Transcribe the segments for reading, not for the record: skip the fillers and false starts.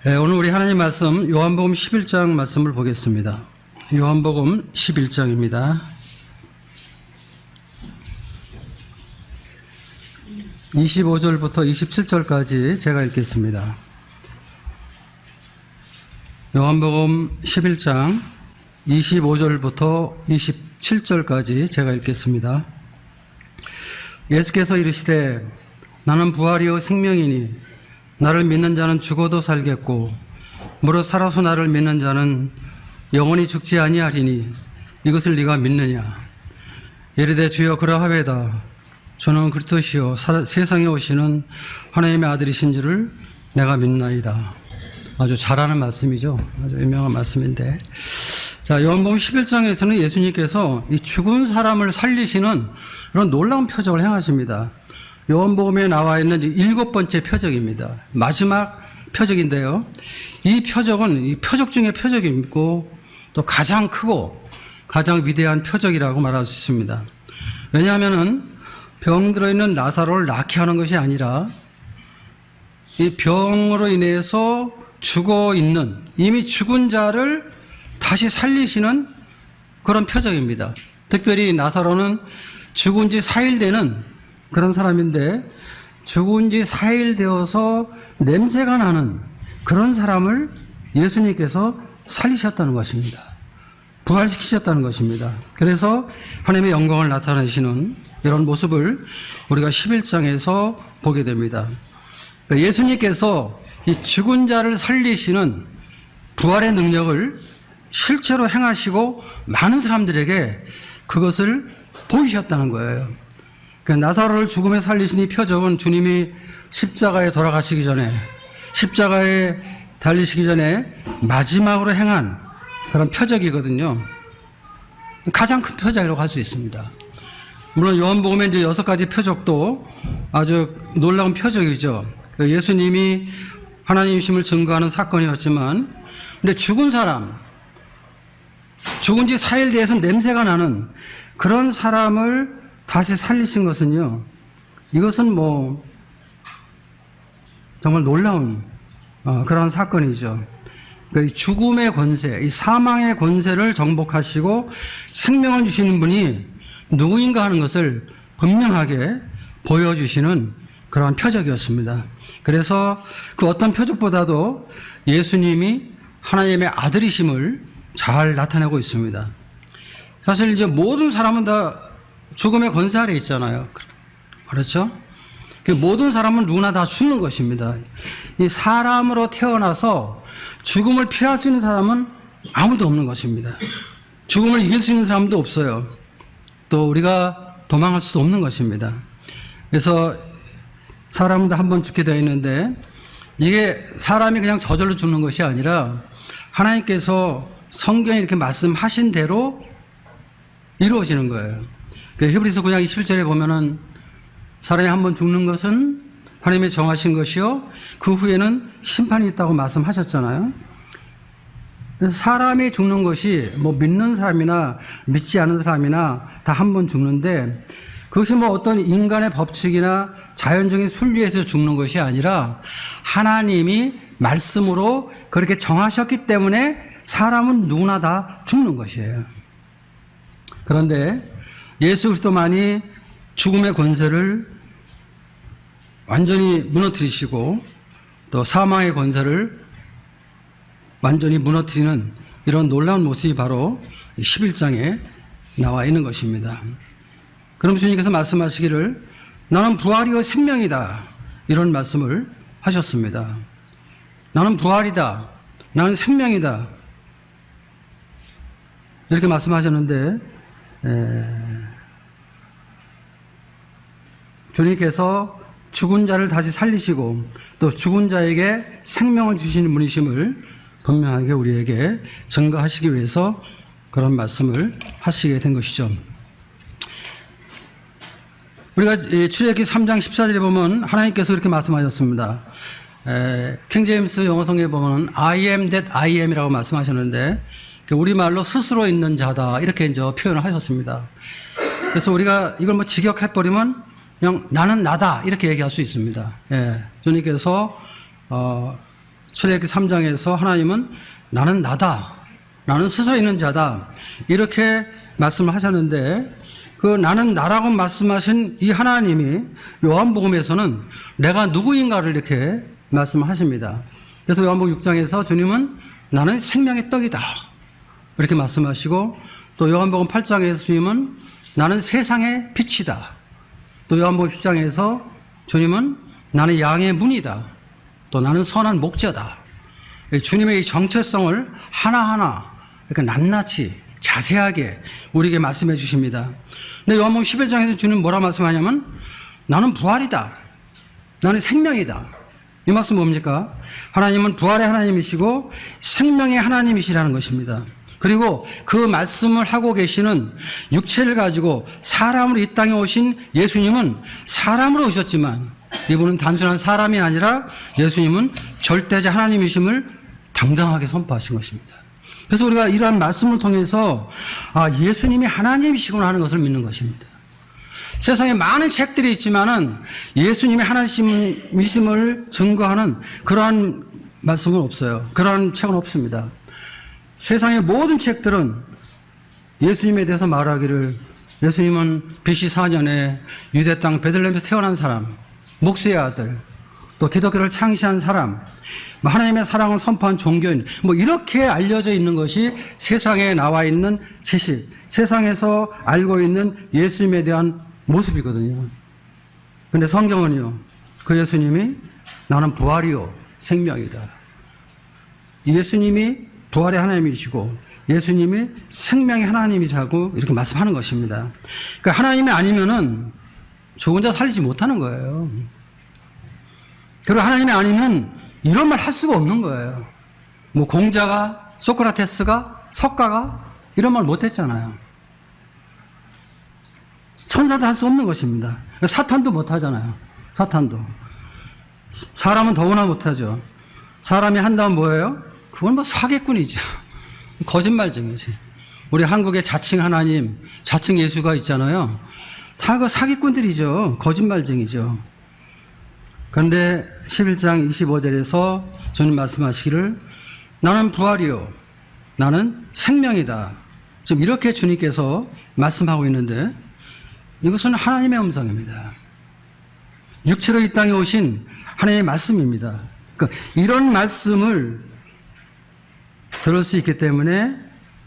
오늘 우리 하나님 말씀 요한복음 11장 말씀을 보겠습니다. 요한복음 11장입니다. 25절부터 27절까지 제가 읽겠습니다. 요한복음 11장 25절부터 27절까지 제가 읽겠습니다. 예수께서 이르시되 나는 부활이요 생명이니 나를 믿는 자는 죽어도 살겠고 무릇 살아서 나를 믿는 자는 영원히 죽지 아니하리니 이것을 네가 믿느냐. 이르되 주여 그러하외다. 저는 그리스도시요 세상에 오시는 하나님의 아들이신 줄을 내가 믿나이다. 아주 잘하는 말씀이죠. 아주 유명한 말씀인데, 자, 요한복음 11장에서는 예수님께서 이 죽은 사람을 살리시는 그런 놀라운 표적을 행하십니다. 요한복음에 나와 있는 7번째 표적입니다. 마지막 표적인데요. 이 표적은 이 표적 중에 표적이고 또 가장 크고 가장 위대한 표적이라고 말할 수 있습니다. 왜냐하면은 병들어 있는 나사로를 낫게 하는 것이 아니라 이 병으로 인해서 죽어 있는 이미 죽은 자를 다시 살리시는 그런 표적입니다. 특별히 나사로는 죽은 지 4일 되는 그런 사람인데 죽은 지 4일 되어서 냄새가 나는 그런 사람을 예수님께서 살리셨다는 것입니다. 부활시키셨다는 것입니다. 그래서 하나님의 영광을 나타내시는 이런 모습을 우리가 11장에서 보게 됩니다. 예수님께서 이 죽은 자를 살리시는 부활의 능력을 실제로 행하시고 많은 사람들에게 그것을 보이셨다는 거예요. 나사로를 죽음에 살리신 이 표적은 주님이 십자가에 돌아가시기 전에, 십자가에 달리시기 전에 마지막으로 행한 그런 표적이거든요. 가장 큰 표적이라고 할 수 있습니다. 물론 요한복음에 이제 6가지 표적도 아주 놀라운 표적이죠. 예수님이 하나님이심을 증거하는 사건이었지만, 근데 죽은 사람, 죽은 지 4일 뒤에서 냄새가 나는 그런 사람을 다시 살리신 것은요, 이것은 뭐 정말 놀라운 그런 사건이죠. 이 죽음의 권세, 이 사망의 권세를 정복하시고 생명을 주시는 분이 누구인가 하는 것을 분명하게 보여주시는 그러한 표적이었습니다. 그래서 그 어떤 표적보다도 예수님이 하나님의 아들이심을 잘 나타내고 있습니다. 사실 이제 모든 사람은 다 죽음의 권세 아래 있잖아요. 그렇죠? 모든 사람은 누구나 다 죽는 것입니다. 이 사람으로 태어나서 죽음을 피할 수 있는 사람은 아무도 없는 것입니다. 죽음을 이길 수 있는 사람도 없어요. 또 우리가 도망할 수 없는 것입니다. 그래서 사람도 한 번 죽게 되어 있는데 이게 사람이 그냥 저절로 죽는 것이 아니라 하나님께서 성경에 이렇게 말씀하신 대로 이루어지는 거예요. 히브리서 9장 21절에 보면은 사람이 한 번 죽는 것은 하나님의 정하신 것이요 그 후에는 심판이 있다고 말씀하셨잖아요. 그래서 사람이 죽는 것이 뭐 믿는 사람이나 믿지 않는 사람이나 다 한 번 죽는데 그것이 뭐 어떤 인간의 법칙이나 자연적인 순리에서 죽는 것이 아니라 하나님이 말씀으로 그렇게 정하셨기 때문에 사람은 누구나 다 죽는 것이에요. 그런데 예수 그리스도만이 죽음의 권세를 완전히 무너뜨리시고 또 사망의 권세를 완전히 무너뜨리는 이런 놀라운 모습이 바로 11장에 나와 있는 것입니다. 그럼 주님께서 말씀하시기를 나는 부활이요 생명이다 이런 말씀을 하셨습니다. 나는 부활이다. 나는 생명이다. 이렇게 말씀하셨는데 주님께서 죽은 자를 다시 살리시고 또 죽은 자에게 생명을 주시는 분이심을 분명하게 우리에게 증거하시기 위해서 그런 말씀을 하시게 된 것이죠. 우리가 출애굽기 3장 14절에 보면 하나님께서 이렇게 말씀하셨습니다. 킹제임스 영어 성경에 보면 I am that I am이라고 말씀하셨는데 우리말로 스스로 있는 자다 이렇게 이제 표현을 하셨습니다. 그래서 우리가 이걸 뭐 직역해버리면 그냥 나는 나다 이렇게 얘기할 수 있습니다. 주님께서 출애굽기 3장에서 하나님은 나는 나다. 나는 스스로 있는 자다. 이렇게 말씀을 하셨는데 그 나는 나라고 말씀하신 이 하나님이 요한복음에서는 내가 누구인가를 이렇게 말씀하십니다. 그래서 요한복음 6장에서 주님은 나는 생명의 떡이다. 이렇게 말씀하시고 또 요한복음 8장에서 주님은 나는 세상의 빛이다. 또 요한복음 10장에서 주님은 나는 양의 문이다. 또 나는 선한 목자다. 주님의 이 정체성을 하나하나 이렇게 낱낱이 자세하게 우리에게 말씀해 주십니다. 근데 요한복음 11장에서 주님 뭐라 말씀하냐면 나는 부활이다. 나는 생명이다. 이 말씀 뭡니까? 하나님은 부활의 하나님이시고 생명의 하나님이시라는 것입니다. 그리고 그 말씀을 하고 계시는 육체를 가지고 사람으로 이 땅에 오신 예수님은 사람으로 오셨지만 이분은 단순한 사람이 아니라 예수님은 절대자 하나님이심을 당당하게 선포하신 것입니다. 그래서 우리가 이러한 말씀을 통해서 예수님이 하나님이시구나 하는 것을 믿는 것입니다. 세상에 많은 책들이 있지만은 예수님의 하나님이심을 증거하는 그러한 말씀은 없어요. 그러한 책은 없습니다. 세상의 모든 책들은 예수님에 대해서 말하기를 예수님은 BC 4년에 유대 땅 베들레헴에서 태어난 사람, 목수의 아들, 또 기독교를 창시한 사람, 하나님의 사랑을 선포한 종교인, 이렇게 알려져 있는 것이 세상에 나와 있는 지식, 세상에서 알고 있는 예수님에 대한 모습이거든요. 그런데 성경은요, 그 예수님이 나는 부활이요 생명이다. 예수님이 부활의 하나님이시고 예수님이 생명의 하나님이라고 이렇게 말씀하는 것입니다. 그러니까 하나님이 아니면은 저 혼자 살지 못하는 거예요. 그리고 하나님이 아니면 이런 말 할 수가 없는 거예요. 공자가, 소크라테스가, 석가가 이런 말 못했잖아요. 천사도 할 수 없는 것입니다. 사탄도 못하잖아요. 사탄도. 사람은 더구나 못하죠. 사람이 한다면 뭐예요? 그건 사기꾼이죠. 거짓말쟁이지. 우리 한국에 자칭 하나님, 자칭 예수가 있잖아요. 다 그 사기꾼들이죠. 거짓말쟁이죠. 그런데 11장 25절에서 주님 말씀하시기를 나는 부활이요 나는 생명이다. 지금 이렇게 주님께서 말씀하고 있는데 이것은 하나님의 음성입니다. 육체로 이 땅에 오신 하나님의 말씀입니다. 그러니까 이런 말씀을 들을 수 있기 때문에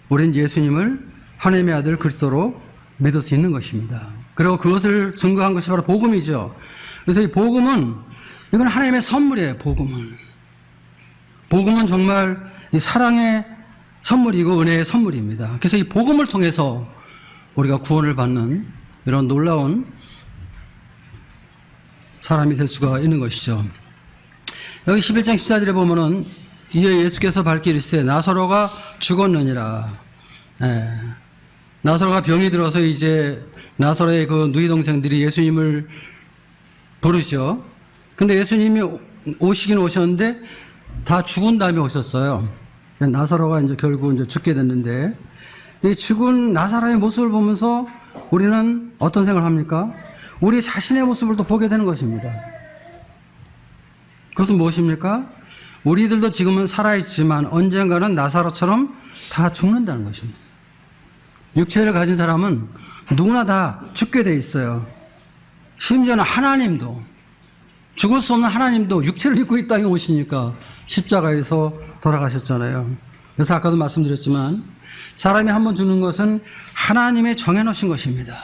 우리는 예수님을 하나님의 아들 그리스도로 믿을 수 있는 것입니다. 그리고 그것을 증거한 것이 바로 복음이죠. 그래서 이 복음은 이건 하나님의 선물이에요. 복음은 정말 이 사랑의 선물이고 은혜의 선물입니다. 그래서 이 복음을 통해서 우리가 구원을 받는 이런 놀라운 사람이 될 수가 있는 것이죠. 여기 11장 14절에 보면은 이에 예수께서 밝히 이르시되 나사로가 죽었느니라. 나사로가 병이 들어서 이제 나사로의 그 누이 동생들이 예수님을 부르죠. 근데 예수님이 오시긴 오셨는데 다 죽은 다음에 오셨어요. 나사로가 이제 결국 이제 죽게 됐는데 이 죽은 나사로의 모습을 보면서 우리는 어떤 생각을 합니까? 우리 자신의 모습을 또 보게 되는 것입니다. 그것은 무엇입니까? 우리들도 지금은 살아있지만 언젠가는 나사로처럼 다 죽는다는 것입니다. 육체를 가진 사람은 누구나 다 죽게 돼 있어요. 심지어는 하나님도, 죽을 수 없는 하나님도 육체를 입고 이 땅에 오시니까 십자가에서 돌아가셨잖아요. 그래서 아까도 말씀드렸지만 사람이 한번 죽는 것은 하나님의 정해놓으신 것입니다.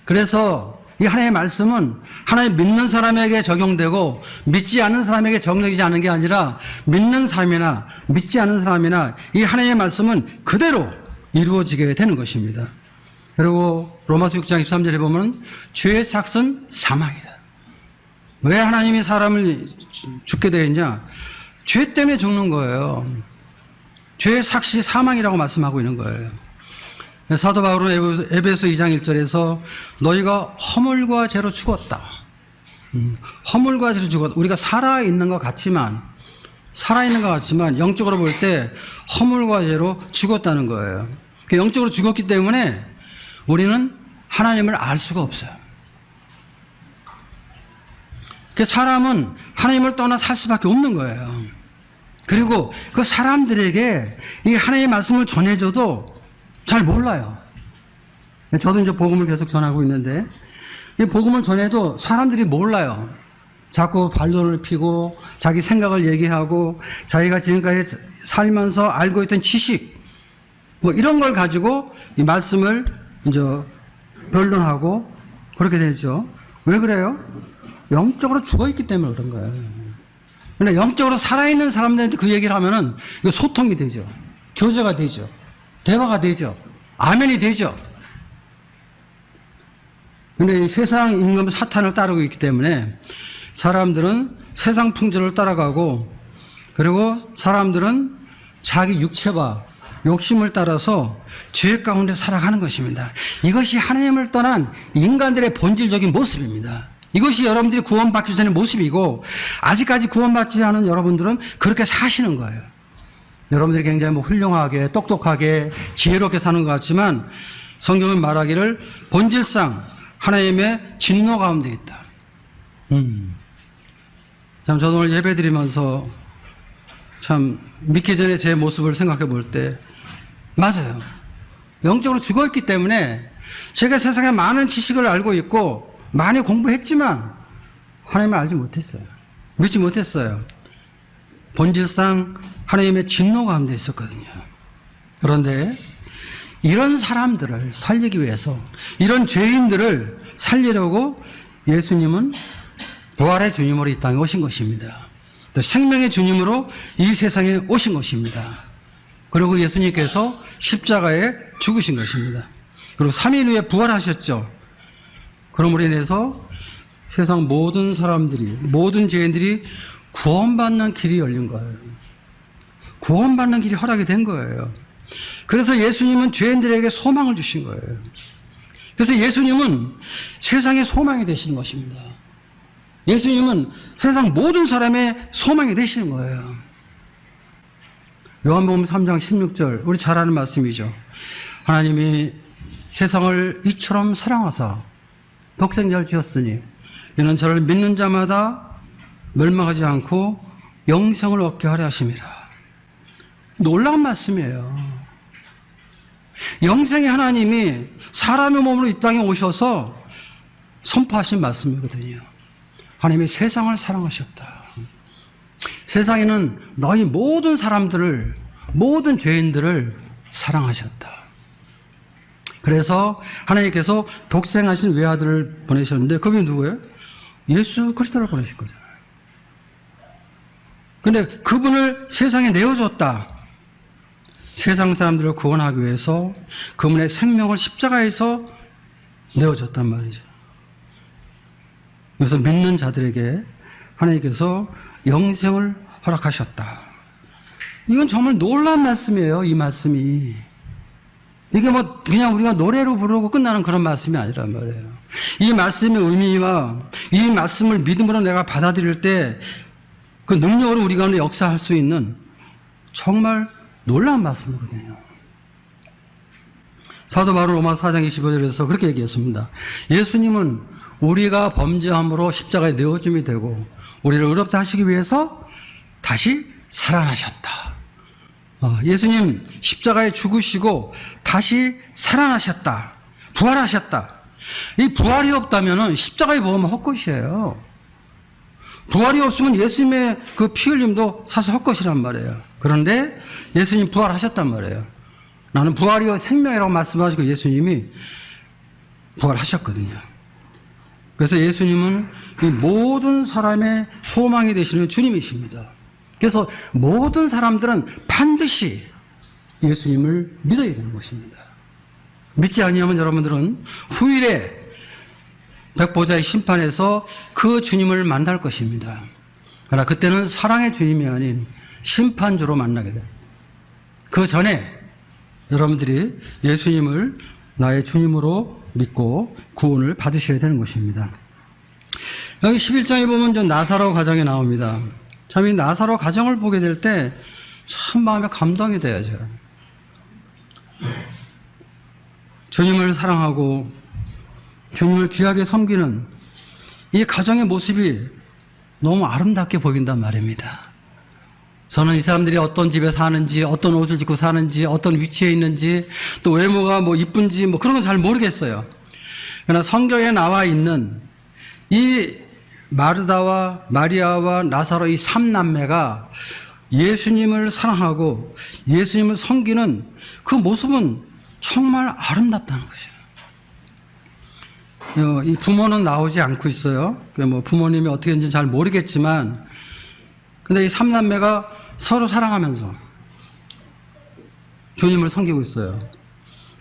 그래서 이 하나님의 말씀은 하나님 믿는 사람에게 적용되고 믿지 않는 사람에게 적용되지 않은 게 아니라 믿는 사람이나 믿지 않는 사람이나 이 하나님의 말씀은 그대로 이루어지게 되는 것입니다. 그리고 로마서 6장 13절에 보면 죄의 삭은 사망이다. 왜 하나님이 사람을 죽게 되어 있냐? 죄 때문에 죽는 거예요. 죄의 삭이 사망이라고 말씀하고 있는 거예요. 사도 바울은 에베소 2장 1절에서 너희가 허물과 죄로 죽었다. 허물과 죄로 죽었다. 우리가 살아있는 것 같지만 영적으로 볼 때 허물과 죄로 죽었다는 거예요. 영적으로 죽었기 때문에 우리는 하나님을 알 수가 없어요. 사람은 하나님을 떠나 살 수밖에 없는 거예요. 그리고 그 사람들에게 이 하나님의 말씀을 전해줘도 잘 몰라요. 저도 이제 복음을 계속 전하고 있는데, 이 복음을 전해도 사람들이 몰라요. 자꾸 반론을 피고 자기 생각을 얘기하고 자기가 지금까지 살면서 알고 있던 지식 뭐 이런 걸 가지고 이 말씀을 이제 변론하고 그렇게 되죠. 왜 그래요? 영적으로 죽어있기 때문에 그런 거예요. 근데 영적으로 살아있는 사람들한테 그 얘기를 하면은 이거 소통이 되죠. 교제가 되죠. 대화가 되죠. 아멘이 되죠. 근데 이 세상 임금 사탄을 따르고 있기 때문에 사람들은 세상 풍조를 따라가고, 그리고 사람들은 자기 육체와 욕심을 따라서 죄 가운데 살아가는 것입니다. 이것이 하나님을 떠난 인간들의 본질적인 모습입니다. 이것이 여러분들이 구원받기 전의 모습이고, 아직까지 구원받지 않은 여러분들은 그렇게 사시는 거예요. 여러분들이 굉장히 훌륭하게 똑똑하게 지혜롭게 사는 것 같지만 성경은 말하기를 본질상 하나님의 진노 가운데 있다. 참 저도 오늘 예배 드리면서 참 믿기 전에 제 모습을 생각해 볼 때 맞아요. 영적으로 죽어있기 때문에 제가 세상에 많은 지식을 알고 있고 많이 공부했지만 하나님을 알지 못했어요. 믿지 못했어요. 본질상 하나님의 진노 가운데 있었거든요. 그런데 이런 사람들을 살리기 위해서, 이런 죄인들을 살리려고 예수님은 부활의 주님으로 이 땅에 오신 것입니다. 또 생명의 주님으로 이 세상에 오신 것입니다. 그리고 예수님께서 십자가에 죽으신 것입니다. 그리고 3일 후에 부활하셨죠. 그러므로 인해서 세상 모든 사람들이, 모든 죄인들이 구원받는 길이 열린 거예요. 구원받는 길이 허락이 된 거예요. 그래서 예수님은 죄인들에게 소망을 주신 거예요. 그래서 예수님은 세상의 소망이 되시는 것입니다. 예수님은 세상 모든 사람의 소망이 되시는 거예요. 요한복음 3장 16절, 우리 잘 아는 말씀이죠. 하나님이 세상을 이처럼 사랑하사 독생자를 지었으니 이는 저를 믿는 자마다 멸망하지 않고 영생을 얻게 하려 하심이라. 놀라운 말씀이에요. 영생의 하나님이 사람의 몸으로 이 땅에 오셔서 선포하신 말씀이거든요. 하나님이 세상을 사랑하셨다. 세상에는 너희 모든 사람들을, 모든 죄인들을 사랑하셨다. 그래서 하나님께서 독생하신 외아들을 보내셨는데 그분이 누구예요? 예수 그리스도를 보내신 거잖아요. 근데 그분을 세상에 내어줬다. 세상 사람들을 구원하기 위해서 그분의 생명을 십자가에서 내어줬단 말이죠. 그래서 믿는 자들에게 하나님께서 영생을 허락하셨다. 이건 정말 놀라운 말씀이에요. 이 말씀이. 이게 뭐 그냥 우리가 노래로 부르고 끝나는 그런 말씀이 아니란 말이에요. 이 말씀의 의미와 이 말씀을 믿음으로 내가 받아들일 때 그 능력으로 우리 가운데 역사할 수 있는 정말 놀라운 말씀이거든요. 사도 바울 로마서 4장 25절에서 그렇게 얘기했습니다. 예수님은 우리가 범죄함으로 십자가에 내어줌이 되고 우리를 의롭다 하시기 위해서 다시 살아나셨다. 예수님 십자가에 죽으시고 다시 살아나셨다. 부활하셨다. 이 부활이 없다면 십자가에 부활은 헛것이에요. 부활이 없으면 예수님의 그 피 흘림도 사실 헛것이란 말이에요. 그런데 예수님 부활하셨단 말이에요. 나는 부활이요 생명이라고 말씀하시고 예수님이 부활하셨거든요. 그래서 예수님은 이 모든 사람의 소망이 되시는 주님이십니다. 그래서 모든 사람들은 반드시 예수님을 믿어야 되는 것입니다. 믿지 아니하면 여러분들은 후일에 백보자의 심판에서 그 주님을 만날 것입니다. 그러나 그때는 사랑의 주님이 아닌 심판주로 만나게 됩니다. 그 전에 여러분들이 예수님을 나의 주님으로 믿고 구원을 받으셔야 되는 것입니다. 여기 11장에 보면 저 나사로 가정이 나옵니다. 참 이 나사로 가정을 보게 될 때 참 마음에 감동이 돼요. 제가. 주님을 사랑하고 주님을 귀하게 섬기는 이 가정의 모습이 너무 아름답게 보인단 말입니다. 저는 이 사람들이 어떤 집에 사는지, 어떤 옷을 입고 사는지, 어떤 위치에 있는지, 또 외모가 뭐 이쁜지 뭐 그런 건 잘 모르겠어요. 그러나 성경에 나와 있는 이 마르다와 마리아와 나사로 이 3남매가 예수님을 사랑하고 예수님을 섬기는 그 모습은 정말 아름답다는 것이에요. 이 부모는 나오지 않고 있어요. 뭐 부모님이 어떻게 했는지 잘 모르겠지만, 근데 이 3남매가 서로 사랑하면서 주님을 섬기고 있어요.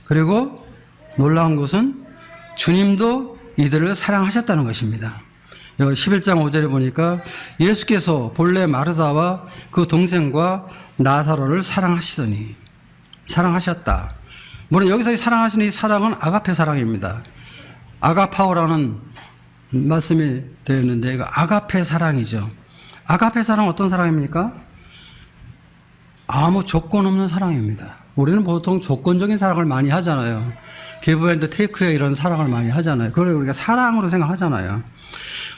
그리고 놀라운 것은 주님도 이들을 사랑하셨다는 것입니다. 11장 5절에 보니까 예수께서 본래 마르다와 그 동생과 나사로를 사랑하시더니, 사랑하셨다. 물론 여기서 사랑하시는 이 사랑은 아가페 사랑입니다. 아가파오라는 말씀이 되어 있는데 이거 아가페 사랑이죠. 아가페 사랑은 어떤 사랑입니까? 아무 조건 없는 사랑입니다. 우리는 보통 조건적인 사랑을 많이 하잖아요. 기브 앤드 테이크에 이런 사랑을 많이 하잖아요. 그걸 우리가 사랑으로 생각하잖아요.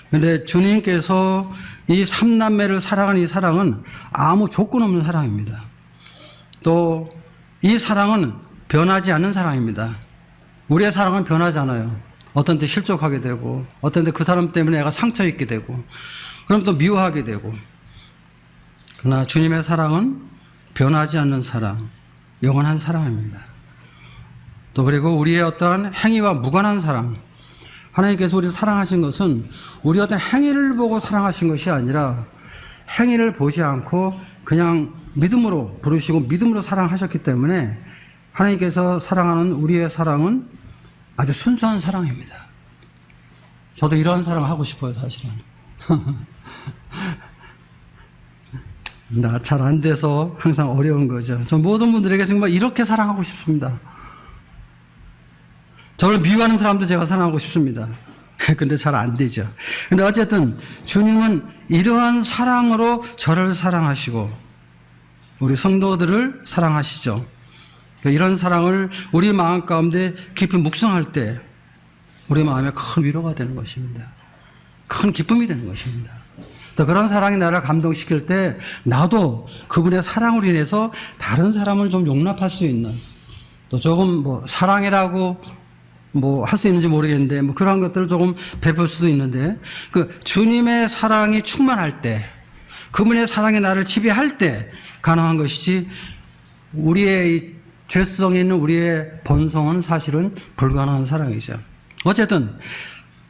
그런데 주님께서 이 3남매를 사랑하는 이 사랑은 아무 조건 없는 사랑입니다. 또 이 사랑은 변하지 않는 사랑입니다. 우리의 사랑은 변하잖아요. 어떤 때 실족하게 되고, 어떤 때 그 사람 때문에 내가 상처 입게 되고, 그럼 또 미워하게 되고. 그러나 주님의 사랑은 변하지 않는 사랑, 영원한 사랑입니다. 또 그리고 우리의 어떠한 행위와 무관한 사랑, 하나님께서 우리를 사랑하신 것은 우리 어떤 행위를 보고 사랑하신 것이 아니라 행위를 보지 않고 그냥 믿음으로 부르시고 믿음으로 사랑하셨기 때문에 하나님께서 사랑하는 우리의 사랑은 아주 순수한 사랑입니다. 저도 이런 사랑 하고 싶어요, 사실은. 나 잘 안 돼서 항상 어려운 거죠. 저 모든 분들에게 정말 이렇게 사랑하고 싶습니다. 저를 미워하는 사람도 제가 사랑하고 싶습니다. 근데 잘 안 되죠. 근데 어쨌든 주님은 이러한 사랑으로 저를 사랑하시고 우리 성도들을 사랑하시죠. 이런 사랑을 우리 마음 가운데 깊이 묵상할 때 우리 마음에 큰 위로가 되는 것입니다. 큰 기쁨이 되는 것입니다. 또 그런 사랑이 나를 감동시킬 때 나도 그분의 사랑으로 인해서 다른 사람을 좀 용납할 수 있는, 또 조금 뭐 사랑이라고 뭐 할 수 있는지 모르겠는데 뭐 그런 것들을 조금 베풀 수도 있는데, 그 주님의 사랑이 충만할 때, 그분의 사랑이 나를 지배할 때 가능한 것이지, 우리의 이 죄성이 있는 우리의 본성은 사실은 불가능한 사랑이죠. 어쨌든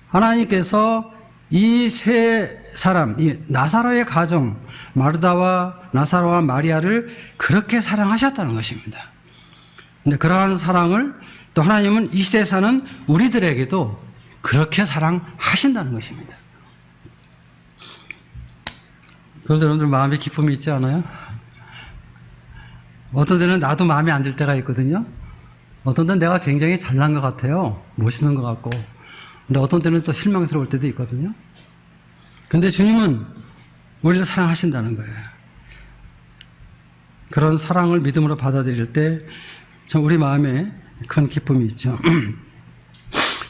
하나님께서 이 세 사람, 이 나사로의 가정, 마르다와 나사로와 마리아를 그렇게 사랑하셨다는 것입니다. 근데 그러한 사랑을 또 하나님은 이 세상에 사는 우리들에게도 그렇게 사랑하신다는 것입니다. 그래서 여러분들 마음에 기쁨이 있지 않아요? 어떤 데는 나도 마음에 안 들 때가 있거든요. 어떤 데는 내가 굉장히 잘난 것 같아요. 멋있는 것 같고. 근데 어떤 때는 또 실망스러울 때도 있거든요. 근데 주님은 우리를 사랑하신다는 거예요. 그런 사랑을 믿음으로 받아들일 때 참 우리 마음에 큰 기쁨이 있죠.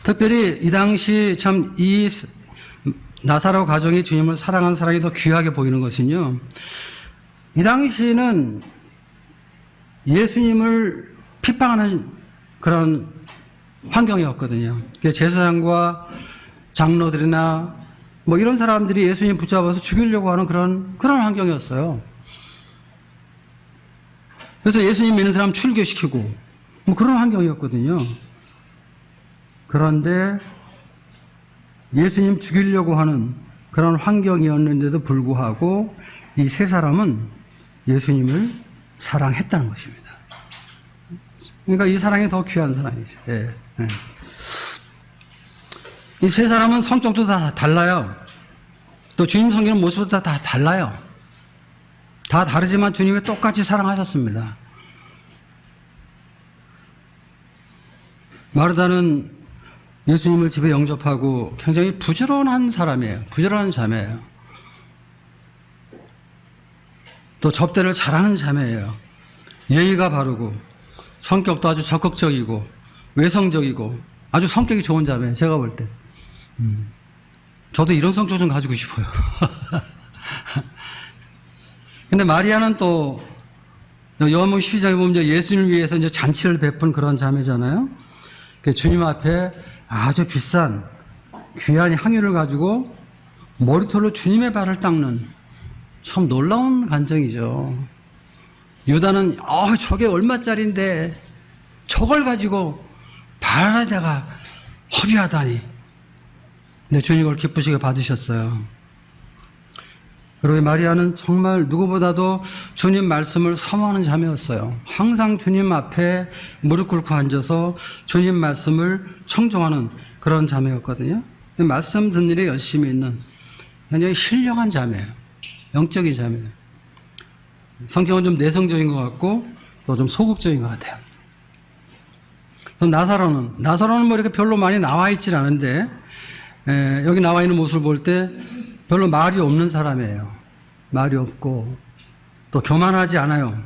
특별히 이 당시 참 이 나사로 가정이 주님을 사랑한 사랑이 더 귀하게 보이는 것은요, 이 당시는 예수님을 핍박하는 그런 환경이었거든요. 제사장과 장로들이나 뭐 이런 사람들이 예수님 붙잡아서 죽이려고 하는 그런 환경이었어요. 그래서 예수님 믿는 사람 출교시키고 뭐 그런 환경이었거든요. 그런데 예수님 죽이려고 하는 그런 환경이었는데도 불구하고 이 세 사람은 예수님을 사랑했다는 것입니다. 그러니까 이 사랑이 더 귀한 사랑이죠. 예, 예. 이 세 사람은 성격도 다 달라요. 또 주님 섬기는 모습도 다 달라요. 다 다르지만 주님이 똑같이 사랑하셨습니다. 마르다는 예수님을 집에 영접하고 굉장히 부지런한 사람이에요. 부지런한 자매예요. 또 접대를 잘하는 자매예요. 예의가 바르고 성격도 아주 적극적이고 외성적이고 아주 성격이 좋은 자매예요. 제가 볼 때. 저도 이런 성격 좀 가지고 싶어요. 근데 마리아는 또 요한복음 12장에 보면 예수님을 위해서 이제 잔치를 베푼 그런 자매잖아요. 주님 앞에 아주 비싼 귀한 향유를 가지고 머리털로 주님의 발을 닦는 참 놀라운 간증이죠. 유다는 저게 얼마짜린데 저걸 가지고 발에다가 허비하다니. 근데 주님 그걸 기쁘시게 받으셨어요. 그리고 마리아는 정말 누구보다도 주님 말씀을 사모하는 자매였어요. 항상 주님 앞에 무릎 꿇고 앉아서 주님 말씀을 청종하는 그런 자매였거든요. 말씀 듣는 일에 열심히 있는 굉장히 신령한 자매예요. 영적인 자매예요. 성격은 좀 내성적인 것 같고 또 좀 소극적인 것 같아요. 나사로는 뭐 이렇게 별로 많이 나와 있질 않은데 여기 나와 있는 모습을 볼 때 별로 말이 없는 사람이에요. 말이 없고 또 교만하지 않아요.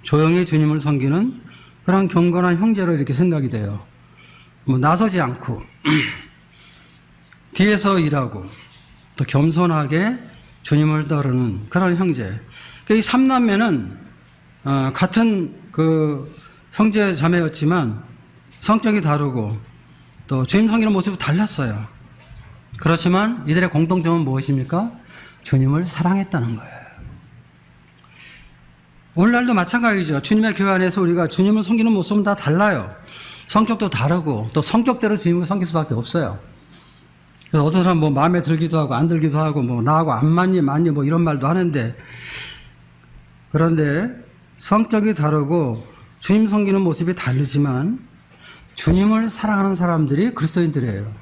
조용히 주님을 섬기는 그런 경건한 형제로 이렇게 생각이 돼요. 뭐 나서지 않고 뒤에서 일하고 또 겸손하게 주님을 따르는 그런 형제. 이 삼남매는 같은 그 형제 자매였지만 성격이 다르고 또 주님 섬기는 모습이 달랐어요. 그렇지만 이들의 공통점은 무엇입니까? 주님을 사랑했다는 거예요. 오늘날도 마찬가지죠. 주님의 교회 안에서 우리가 주님을 섬기는 모습은 다 달라요. 성격도 다르고 또 성격대로 주님을 섬길 수밖에 없어요. 그래서 어떤 사람은 뭐 마음에 들기도 하고 안 들기도 하고 뭐 나하고 안 맞니 뭐 이런 말도 하는데, 그런데 성격이 다르고 주님 섬기는 모습이 다르지만 주님을 사랑하는 사람들이 그리스도인들이에요.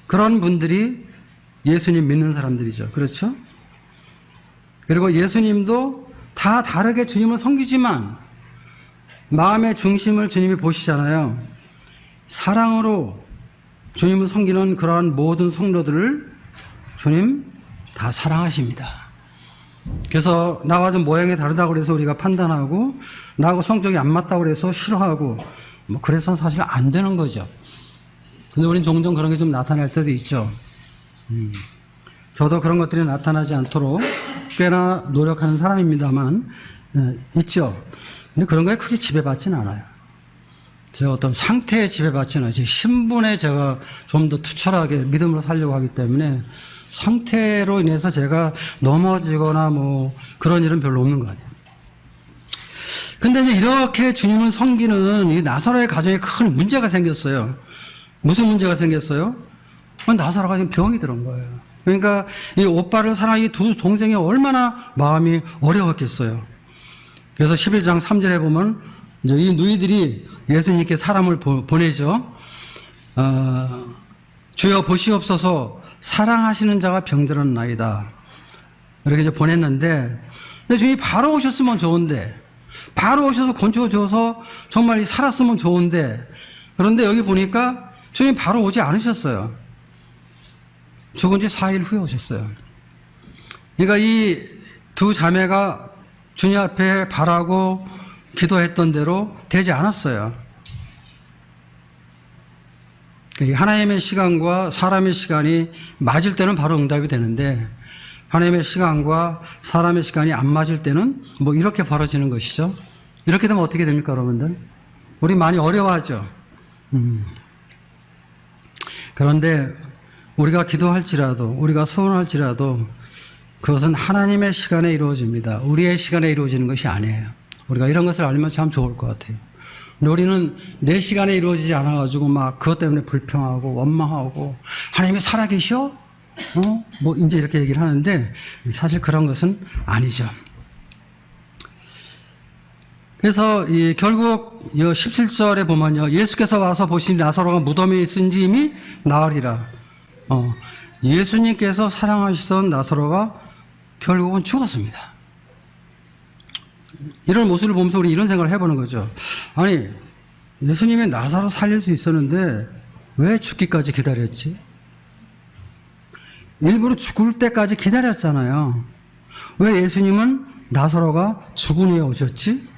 그런 분들이 예수님 믿는 사람들이죠. 그렇죠? 그리고 예수님도 다 다르게 주님을 섬기지만 마음의 중심을 주님이 보시잖아요. 사랑으로 주님을 섬기는 그러한 모든 성도들을 주님 다 사랑하십니다. 그래서 나와 좀 모양이 다르다고 그래서 우리가 판단하고 나하고 성격이 안 맞다고 그래서 싫어하고 뭐 그래서 사실 안 되는 거죠. 근데 우린 종종 그런 게 좀 나타날 때도 있죠. 저도 그런 것들이 나타나지 않도록 꽤나 노력하는 사람입니다만 있죠. 근데 그런 거에 크게 지배받지는 않아요. 제가 어떤 상태에 지배받지는 않아요. 제 신분에 제가 좀 더 투철하게 믿음으로 살려고 하기 때문에 상태로 인해서 제가 넘어지거나 뭐 그런 일은 별로 없는 것 같아요. 근데 이제 이렇게 주님을 섬기는 이 나사로의 가정에 큰 문제가 생겼어요. 무슨 문제가 생겼어요? 나사로가 지금 병이 들은 거예요. 그러니까 이 오빠를 사랑하는 이 두 동생이 얼마나 마음이 어려웠겠어요. 그래서 11장 3절에 보면 이제 이 누이들이 예수님께 사람을 보내죠. 주여 보시옵소서, 사랑하시는 자가 병들었나이다. 이렇게 이제 보냈는데, 근데 주님이 바로 오셨으면 좋은데, 바로 오셔서 건져줘서 정말 살았으면 좋은데, 그런데 여기 보니까 주님 바로 오지 않으셨어요. 죽은 지 4일 후에 오셨어요. 그러니까 이 두 자매가 주님 앞에 바라고 기도했던 대로 되지 않았어요. 하나님의 시간과 사람의 시간이 맞을 때는 바로 응답이 되는데, 하나님의 시간과 사람의 시간이 안 맞을 때는 뭐 이렇게 벌어지는 것이죠. 이렇게 되면 어떻게 됩니까, 여러분들? 우리 많이 어려워하죠. 그런데 우리가 기도할지라도, 우리가 소원할지라도 그것은 하나님의 시간에 이루어집니다. 우리의 시간에 이루어지는 것이 아니에요. 우리가 이런 것을 알면 참 좋을 것 같아요. 근데 우리는 내 시간에 이루어지지 않아가지고 막 그것 때문에 불평하고 원망하고 하나님이 살아계셔? 뭐 이제 이렇게 얘기를 하는데 사실 그런 것은 아니죠. 그래서 결국 17절에 보면요, 예수께서 와서 보시니 나사로가 무덤에 있은지 이미 나으리라. 예수님께서 사랑하시던 나사로가 결국은 죽었습니다. 이런 모습을 보면서 우리 이런 생각을 해보는 거죠. 아니, 예수님이 나사로 살릴 수 있었는데 왜 죽기까지 기다렸지? 일부러 죽을 때까지 기다렸잖아요. 왜 예수님은 나사로가 죽은 후에 오셨지?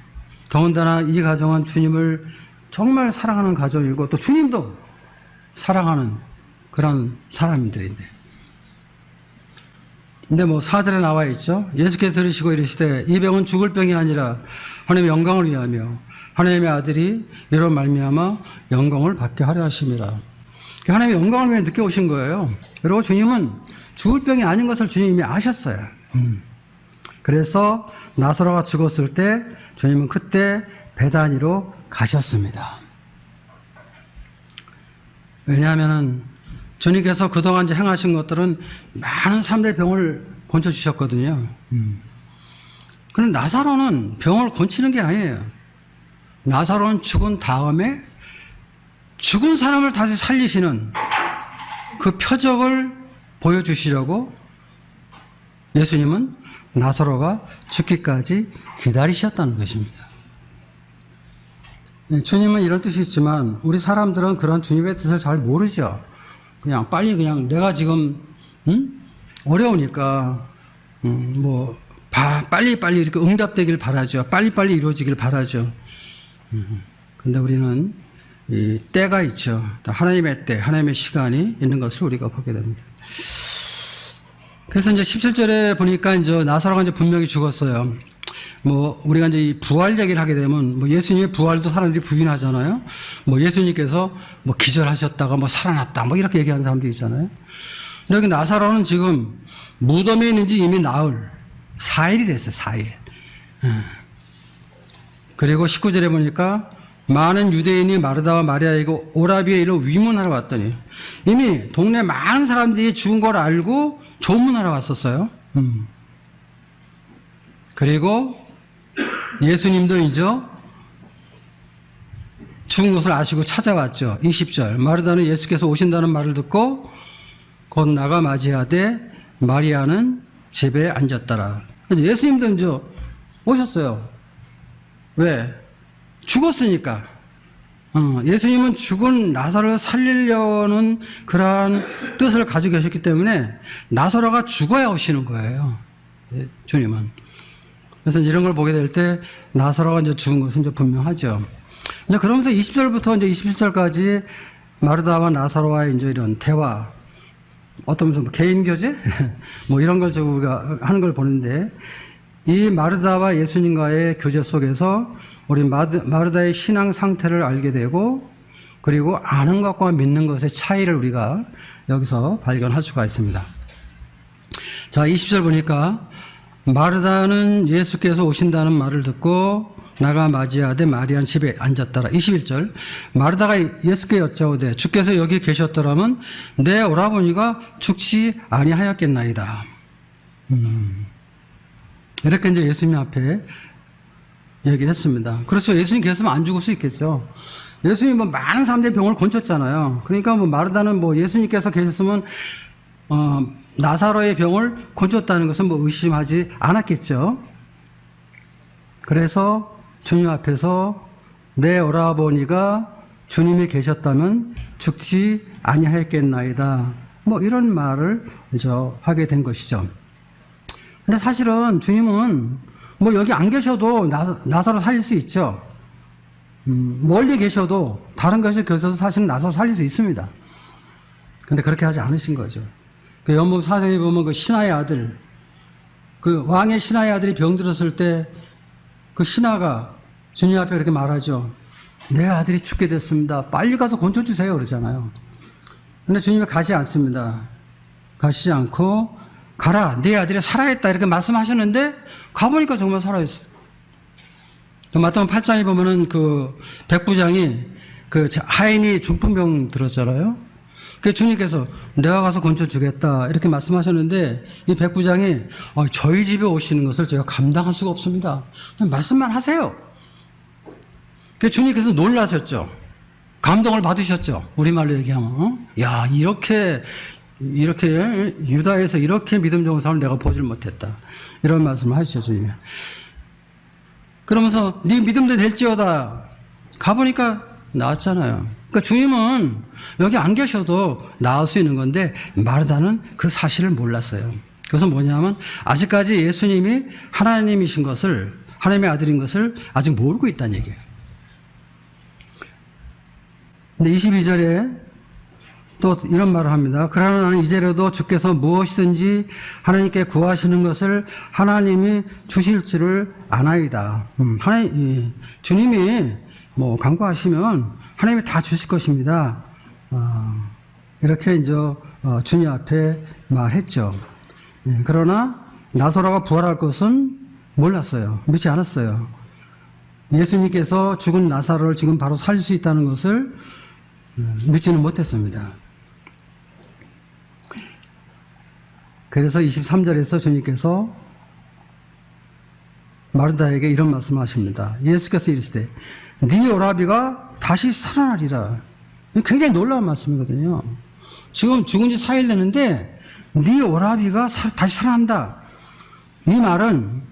더군다나 이 가정은 주님을 정말 사랑하는 가정이고 또 주님도 사랑하는 그런 사람들인데. 근데 뭐 4절에 나와 있죠. 예수께서 들으시고 이르시되 이 병은 죽을 병이 아니라 하나님의 영광을 위하며 하나님의 아들이 이로 말미암아 영광을 받게 하려 하심이라. 하나님의 영광을 위해 늦게 오신 거예요. 그리고 주님은 죽을 병이 아닌 것을 주님이 아셨어요. 그래서 나사로가 죽었을 때 주님은 그때 베다니로 가셨습니다. 왜냐하면 주님께서 그동안 행하신 것들은 많은 사람들의 병을 고쳐주셨거든요. 그런데 나사로는 병을 고치는 게 아니에요. 나사로는 죽은 다음에 죽은 사람을 다시 살리시는 그 표적을 보여주시려고 예수님은 나사로가 죽기까지 기다리셨다는 것입니다. 주님은 이런 뜻이 있지만 우리 사람들은 그런 주님의 뜻을 잘 모르죠. 그냥 빨리 그냥 내가 지금 어려우니까 뭐 빨리 이렇게 응답되길 바라죠. 빨리 이루어지길 바라죠. 근데 우리는 이 때가 있죠. 하나님의 때, 하나님의 시간이 있는 것을 우리가 보게 됩니다. 그래서 이제 17절에 보니까 이제 나사로가 이제 분명히 죽었어요. 뭐 우리가 이제 이 부활 얘기를 하게 되면 뭐 예수님의 부활도 사람들이 부인하잖아요. 뭐 예수님께서 뭐 기절하셨다가 뭐 살아났다 뭐 이렇게 얘기하는 사람들이 있잖아요. 근데 여기 나사로는 지금 무덤에 있는 지 이미 나흘 4일이 됐어요. 4일. 그리고 19절에 보니까 많은 유대인이 마르다와 마리아에게 오라비에 이르러 위문하러 왔더니 이미 동네 많은 사람들이 죽은 걸 알고 조문하러 왔었어요. 그리고 예수님도 이제 죽은 것을 아시고 찾아왔죠. 20절 마르다는 예수께서 오신다는 말을 듣고 곧 나가 맞이하되 마리아는 집에 앉았더라. 그래서 예수님도 이제 오셨어요. 왜? 죽었으니까. 예수님은 죽은 나사로를 살리려는 그러한 뜻을 가지고 계셨기 때문에 나사로가 죽어야 오시는 거예요. 주님은. 그래서 이런 걸 보게 될 때 나사로가 이제 죽은 것은 이제 분명하죠. 이제 그러면서 20절부터 이제 27절까지 마르다와 나사로와의 이제 이런 대화, 어떤 무슨 개인 교제? 뭐 이런 걸 우리가 하는 걸 보는데 이 마르다와 예수님과의 교제 속에서 우리 마르다의 신앙 상태를 알게 되고 그리고 아는 것과 믿는 것의 차이를 우리가 여기서 발견할 수가 있습니다. 자, 20절 보니까 마르다는 예수께서 오신다는 말을 듣고 나가 맞이하되 마리아는 집에 앉았더라. 21절 마르다가 예수께 여짜오되 주께서 여기 계셨더라면 내 오라버니가 죽지 아니하였겠나이다. 이렇게 이제 예수님 앞에 얘기를 했습니다. 그렇죠. 예수님 계셨으면 안 죽을 수 있겠죠. 예수님 뭐 많은 사람들의 병을 고쳤잖아요. 그러니까 뭐 마르다는 뭐 예수님께서 계셨으면 나사로의 병을 고쳤다는 것은 뭐 의심하지 않았겠죠. 그래서 주님 앞에서 내 오라버니가 주님이 계셨다면 죽지 아니하였겠나이다. 뭐 이런 말을 이제 하게 된 것이죠. 근데 사실은 주님은 뭐 여기 안 계셔도 나사로 살릴 수 있죠. 멀리 계셔도 다른 것이 계셔도 사실은 나사로 살릴 수 있습니다. 근데 그렇게 하지 않으신 거죠. 그 연못 사정에 보면 그 신하의 아들, 그 왕의 신하의 아들이 병들었을 때 그 신하가 주님 앞에 그렇게 말하죠. 내 아들이 죽게 됐습니다. 빨리 가서 건져주세요. 그러잖아요. 근데 주님이 가지 않습니다. 가시지 않고 가라. 네 아들이 살아있다. 이렇게 말씀하셨는데 가보니까 정말 살아있어요. 마태복음 8장에 보면은 그 백부장이 그 하인이 중풍병 들었잖아요. 그 주님께서 내가 가서 건져주겠다 이렇게 말씀하셨는데 이 백부장이 저희 집에 오시는 것을 제가 감당할 수가 없습니다. 그냥 말씀만 하세요. 그 주님께서 놀라셨죠. 감동을 받으셨죠. 우리말로 얘기하면 야 이렇게 유다에서 이렇게 믿음 좋은 사람을 내가 보질 못했다. 이런 말씀을 하시죠. 주님이. 그러면서 네 믿음도 될지어다. 가보니까 나았잖아요. 그러니까 주님은 여기 안 계셔도 나을 수 있는 건데 마르다는 그 사실을 몰랐어요. 그것은 뭐냐면 아직까지 예수님이 하나님이신 것을, 하나님의 아들인 것을 아직 모르고 있다는 얘기예요. 근데 22절에 또 이런 말을 합니다. 그러나 나는 이제라도 주께서 무엇이든지 하나님께 구하시는 것을 하나님이 주실 줄을 아나이다. 주님이 뭐 간구하시면 하나님이 다 주실 것입니다. 이렇게 이제 주님 앞에 말했죠. 그러나 나사로가 부활할 것은 몰랐어요. 믿지 않았어요. 예수님께서 죽은 나사로를 지금 바로 살릴 수 있다는 것을 믿지는 못했습니다. 그래서 23절에서 주님께서 마르다에게 이런 말씀을 하십니다. 예수께서 이르시되 네 오라비가 다시 살아나리라. 굉장히 놀라운 말씀이거든요. 지금 죽은 지 4일 됐는데 네 오라비가 다시 살아난다. 이 말은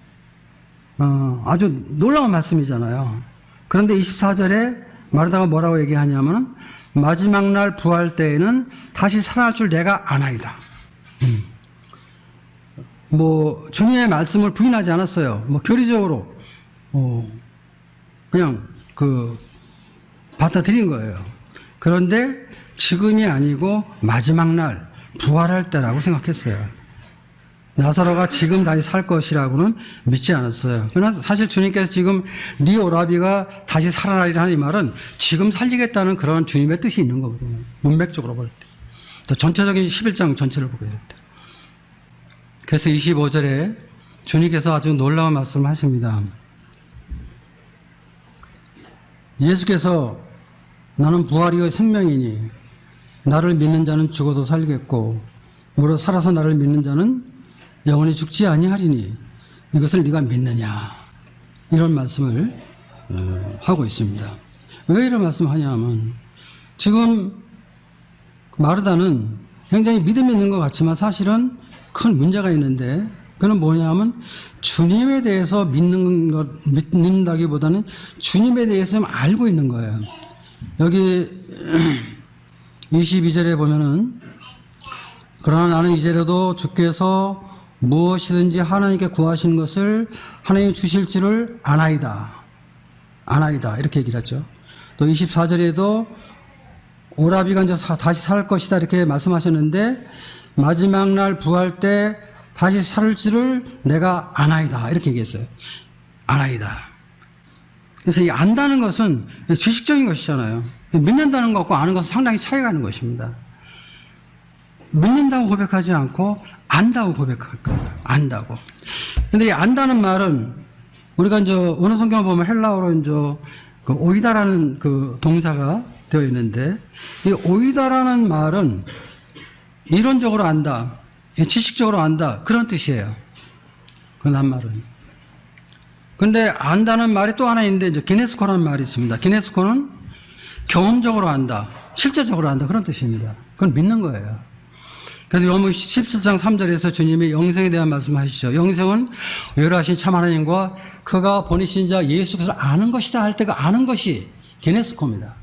아주 놀라운 말씀이잖아요. 그런데 24절에 마르다가 뭐라고 얘기하냐면 마지막 날 부활 때에는 다시 살아날 줄 내가 아나이다. 뭐 주님의 말씀을 부인하지 않았어요. 뭐 교리적으로 그냥 받아들인 거예요. 그런데 지금이 아니고 마지막 날 부활할 때라고 생각했어요. 나사로가 지금 다시 살 것이라고는 믿지 않았어요. 그러나 사실 주님께서 지금 네 오라비가 다시 살아나리라 하는 이 말은 지금 살리겠다는 그런 주님의 뜻이 있는 거거든요. 문맥적으로 볼 때. 또 전체적인 11장 전체를 보게 될 때. 그래서 25절에 주님께서 아주 놀라운 말씀을 하십니다. 예수께서 나는 부활이요 생명이니 나를 믿는 자는 죽어도 살겠고 무릇 살아서 나를 믿는 자는 영원히 죽지 아니하리니 이것을 네가 믿느냐, 이런 말씀을 하고 있습니다. 왜 이런 말씀을 하냐면 지금 마르다는 굉장히 믿음이 있는 것 같지만 사실은 큰 문제가 있는데 그건 뭐냐면 주님에 대해서 믿는다기보다는 주님에 대해서 좀 알고 있는 거예요. 여기 22절에 보면은 그러나 나는 이제라도 주께서 무엇이든지 하나님께 구하시는 것을 하나님이 주실 줄을 아나이다. 이렇게 얘기를 하죠. 또 24절에도 오라비가 이제 다시 살 것이다 이렇게 말씀하셨는데 마지막 날 부활 때 다시 살 줄을 내가 아나이다 이렇게 얘기했어요. 아나이다. 그래서 이 안다는 것은 지식적인 것이잖아요. 믿는다는 것과 아는 것은 상당히 차이가 있는 것입니다. 믿는다고 고백하지 않고 안다고 고백할 거예요. 안다고. 근데 이 안다는 말은 우리가 이제 어느 성경을 보면 헬라어로 이제 그 오이다라는 그 동사가 되어 있는데 이 오이다라는 말은 이론적으로 안다, 지식적으로 안다 그런 뜻이에요. 그 낱말은. 근데 안다는 말이 또 하나 있는데 이제 기네스코라는 말이 있습니다. 기네스코는 경험적으로 안다, 실제적으로 안다 그런 뜻입니다. 그건 믿는 거예요. 그래서 요한복음 17장 3절에서 주님이 영생에 대한 말씀하시죠. 영생은 외로하신 참 하나님과 그가 보내신 자 예수 그리스도를 아는 것이다 할 때 그 아는 것이 기네스코입니다.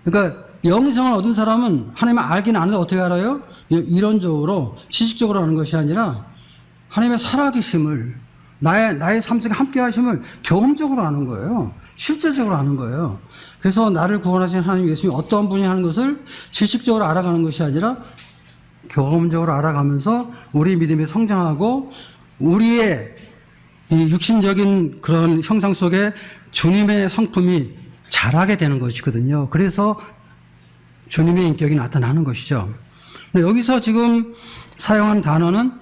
그러니까 영생을 얻은 사람은 하나님을 알긴 아는데 어떻게 알아요? 이론적으로 지식적으로 아는 것이 아니라 하나님의 살아계심을 나의 삶 속에 함께 하심을 경험적으로 아는 거예요. 실제적으로 아는 거예요. 그래서 나를 구원하신 하나님 예수님이 어떤 분이 하는 것을 지식적으로 알아가는 것이 아니라 경험적으로 알아가면서 우리 믿음이 성장하고 우리의 이 육신적인 그런 형상 속에 주님의 성품이 자라게 되는 것이거든요. 그래서 주님의 인격이 나타나는 것이죠. 근데 여기서 지금 사용한 단어는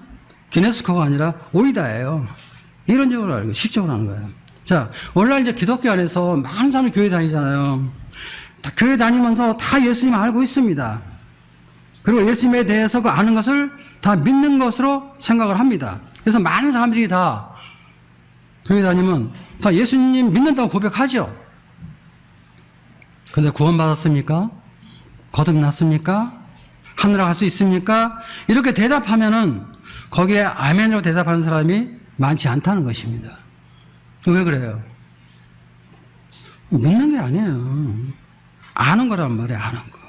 기네스코가 아니라 오이다예요. 이론적으로 알고 실적으로 하는 거예요. 자, 오늘날 이제 기독교 안에서 많은 사람이 교회 다니잖아요. 다 교회 다니면서 다 예수님 알고 있습니다. 그리고 예수님에 대해서 그 아는 것을 다 믿는 것으로 생각을 합니다. 그래서 많은 사람들이 다 교회 다니면 다 예수님 믿는다고 고백하죠. 근데 구원받았습니까? 거듭났습니까? 하늘에 갈 수 있습니까? 이렇게 대답하면은 거기에 아멘으로 대답하는 사람이 많지 않다는 것입니다. 왜 그래요? 믿는 게 아니에요. 아는 거란 말이에요. 아는 거.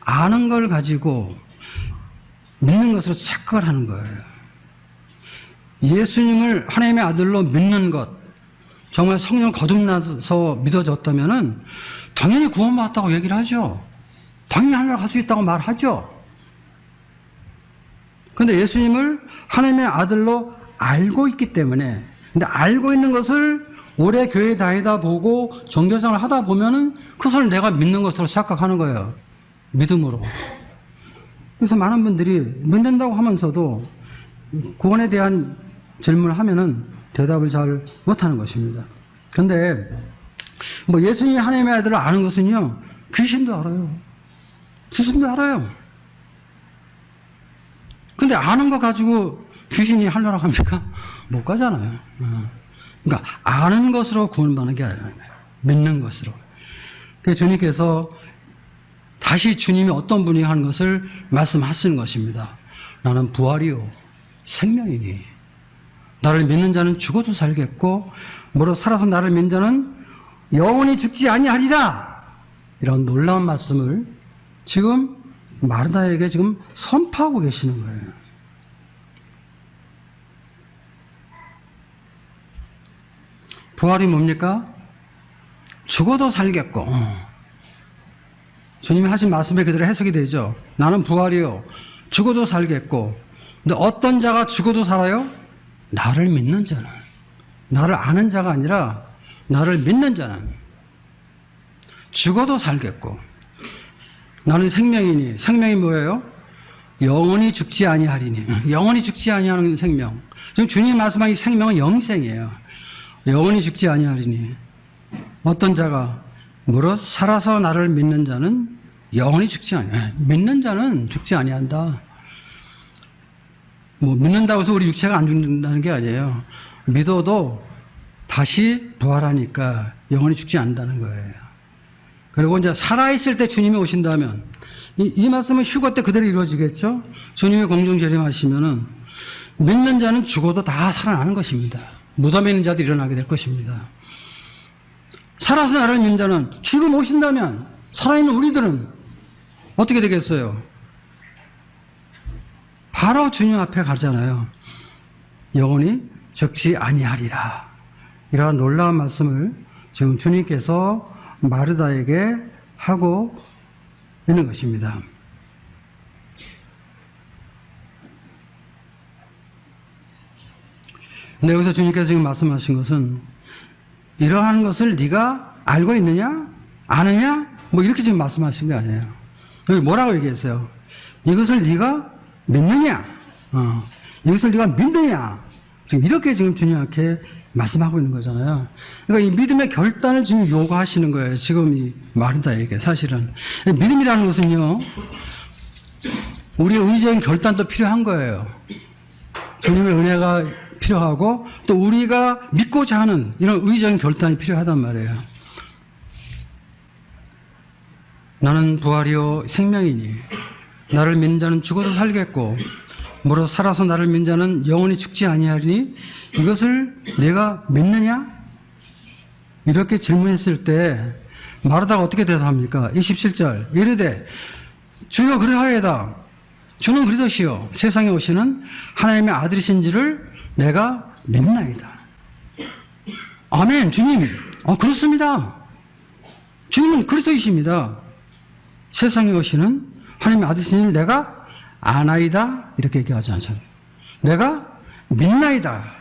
아는 걸 가지고 믿는 것으로 착각을 하는 거예요. 예수님을 하나님의 아들로 믿는 것, 정말 성령 거듭나서 믿어졌다면은 당연히 구원받았다고 얘기를 하죠. 당연히 하늘나라 갈 수 있다고 말하죠. 그런데 예수님을 하나님의 아들로 알고 있기 때문에, 근데 알고 있는 것을 오래 교회 다니다 보고 종교생활을 하다 보면은 그것을 내가 믿는 것으로 착각하는 거예요. 믿음으로. 그래서 많은 분들이 믿는다고 하면서도 구원에 대한 질문을 하면은 대답을 잘 못하는 것입니다. 근데 뭐 예수님이 하나님의 아들을 아는 것은요, 귀신도 알아요. 귀신도 알아요. 근데 아는 거 가지고 귀신이 하늘나라 갑니까? 못 가잖아요. 그러니까 아는 것으로 구원받는 게 아니라 믿는 것으로. 그래서 주님께서 다시 주님이 어떤 분이 하는 것을 말씀하시는 것입니다. 나는 부활이요 생명이니 나를 믿는 자는 죽어도 살겠고 무릇 살아서 나를 믿는 자는 영원히 죽지 아니하리라. 이런 놀라운 말씀을 지금 마르다에게 지금 선포하고 계시는 거예요. 부활이 뭡니까? 죽어도 살겠고. 주님이 하신 말씀에 그대로 해석이 되죠. 나는 부활이요 죽어도 살겠고. 근데 어떤 자가 죽어도 살아요? 나를 믿는 자는. 나를 아는 자가 아니라 나를 믿는 자는 죽어도 살겠고. 나는 생명이니. 생명이 뭐예요? 영원히 죽지 아니하리니. 영원히 죽지 아니하는 생명. 지금 주님이 말씀하신 생명은 영생이에요. 영원히 죽지 아니하리니. 어떤 자가 무릇 살아서 나를 믿는 자는 영원히 죽지 아니하. 믿는 자는 죽지 아니한다. 뭐 믿는다고 해서 우리 육체가 안 죽는다는 게 아니에요. 믿어도 다시 부활하니까 영원히 죽지 않는다는 거예요. 그리고 이제 살아있을 때 주님이 오신다면 이 말씀은 휴거 때 그대로 이루어지겠죠. 주님이 공중 재림하시면은 믿는 자는 죽어도 다 살아나는 것입니다. 무덤에 있는 자도 일어나게 될 것입니다. 살아서 나를 믿는 자는 지금 오신다면 살아있는 우리들은 어떻게 되겠어요? 바로 주님 앞에 가잖아요. 영원히 죽지 아니하리라. 이러한 놀라운 말씀을 지금 주님께서 마르다에게 하고 있는 것입니다. 근데 여기서 주님께서 지금 말씀하신 것은 이러한 것을 네가 알고 있느냐? 아느냐? 뭐 이렇게 지금 말씀하신 게 아니에요. 여기 뭐라고 얘기했어요? 이것을 네가 믿느냐? 이것을 네가 믿느냐? 지금 이렇게 지금 주님께 말씀하고 있는 거잖아요. 그러니까 이 믿음의 결단을 지금 요구하시는 거예요. 지금 이 마르다에게 사실은. 믿음이라는 것은요, 우리의 의지적인 결단도 필요한 거예요. 주님의 은혜가 필요하고 또 우리가 믿고자 하는 이런 의지적인 결단이 필요하단 말이에요. 나는 부활이요 생명이니 나를 믿는 자는 죽어도 살겠고 무릇 살아서 나를 믿는 자는 영원히 죽지 아니하리니 이것을 내가 믿느냐? 이렇게 질문했을 때 마르다가 어떻게 대답합니까? 27절 이르되 주여 그러하여다. 주는 그리스도시요 세상에 오시는 하나님의 아들이신지를 내가 믿나이다. 아멘. 주님 그렇습니다. 주님은 그리스도이십니다. 세상에 오시는 하나님의 아들이신지를 내가 아나이다. 이렇게 얘기하지 않잖아요. 내가 믿나이다.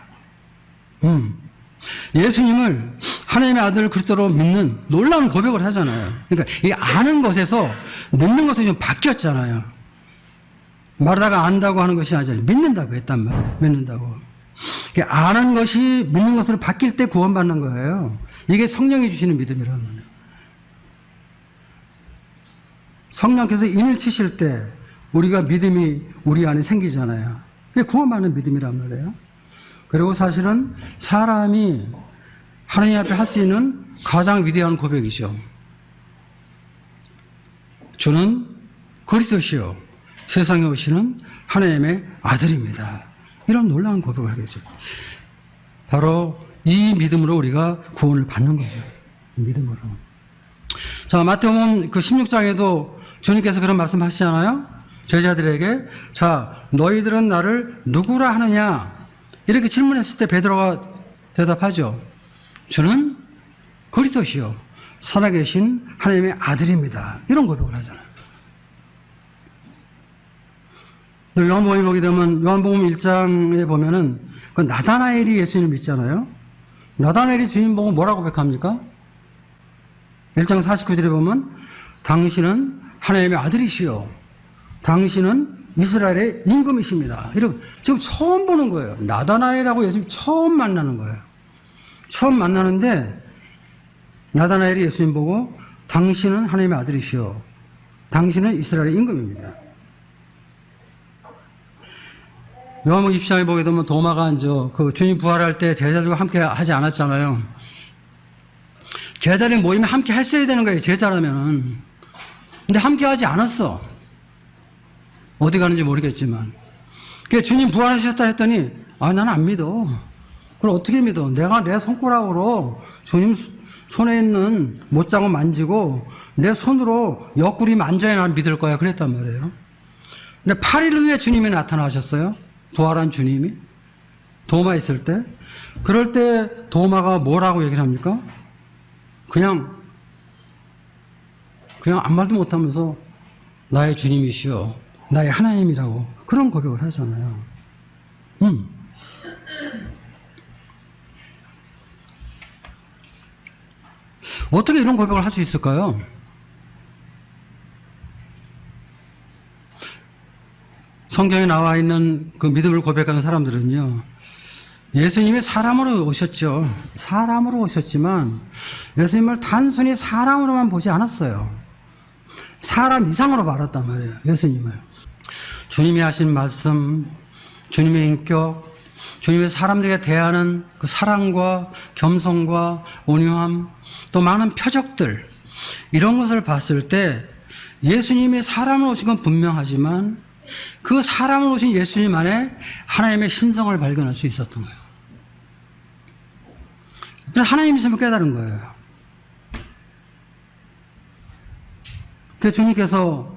예수님을 하나님의 아들을 그리스도로 믿는 놀라운 고백을 하잖아요. 그러니까 이 아는 것에서 믿는 것이 좀 바뀌었잖아요. 말하다가 안다고 하는 것이 아니라 믿는다고 했단 말이에요. 믿는다고. 아는 것이 믿는 것으로 바뀔 때 구원받는 거예요. 이게 성령이 주시는 믿음이라는 거예요. 성령께서 인을 치실 때 우리가 믿음이 우리 안에 생기잖아요. 그게 구원받는 믿음이란 말이에요. 그리고 사실은 사람이 하나님 앞에 할 수 있는 가장 위대한 고백이죠. 주는 그리스도시요 세상에 오시는 하나님의 아들입니다. 이런 놀라운 고백을 하겠죠. 바로 이 믿음으로 우리가 구원을 받는 거죠. 이 믿음으로. 자, 마태복음 그 16장에도 주님께서 그런 말씀 하시잖아요. 제자들에게 자, 너희들은 나를 누구라 하느냐? 이렇게 질문했을 때 베드로가 대답하죠. 주는 그리스도시요 살아계신 하나님의 아들입니다. 이런 고백을 하잖아요. 요한복음에 보게 되면 요한복음 1장에 보면은 그 나다나엘이 예수님을 믿잖아요. 나다나엘이 주님 보고 뭐라고 고백합니까? 1장 49절에 보면 당신은 하나님의 아들이시요 당신은 이스라엘의 임금이십니다. 이렇게 지금 처음 보는 거예요. 나다나엘하고 예수님 처음 만나는 거예요. 처음 만나는데 나다나엘이 예수님 보고 당신은 하나님의 아들이시요 당신은 이스라엘의 임금입니다. 요한복음 20장에 보게 되면 도마가 이제 그 주님 부활할 때 제자들과 함께 하지 않았잖아요. 제자들이 모이면 함께 했어야 되는 거예요, 제자라면은. 근데 함께 하지 않았어. 어디 가는지 모르겠지만. 그래서 주님 부활하셨다 했더니, 나는 안 믿어. 그럼 어떻게 믿어? 내가 내 손가락으로 주님 손에 있는 못장을 만지고 내 손으로 옆구리 만져야 난 믿을 거야. 그랬단 말이에요. 근데 8일 후에 주님이 나타나셨어요. 부활한 주님이. 도마 있을 때. 그럴 때 도마가 뭐라고 얘기를 합니까? 그냥 아무 말도 못하면서 나의 주님이시여 나의 하나님이라고 그런 고백을 하잖아요. 어떻게 이런 고백을 할 수 있을까요? 성경에 나와 있는 그 믿음을 고백하는 사람들은요, 예수님이 사람으로 오셨죠. 사람으로 오셨지만 예수님을 단순히 사람으로만 보지 않았어요. 사람 이상으로 말했단 말이에요. 예수님을. 주님이 하신 말씀, 주님의 인격, 주님의 사람들에게 대하는 그 사랑과 겸손과 온유함, 또 많은 표적들, 이런 것을 봤을 때 예수님이 사람으로 오신 건 분명하지만 그 사람으로 오신 예수님 안에 하나님의 신성을 발견할 수 있었던 거예요. 그래서 하나님이심을 깨달은 거예요. 그래서 주님께서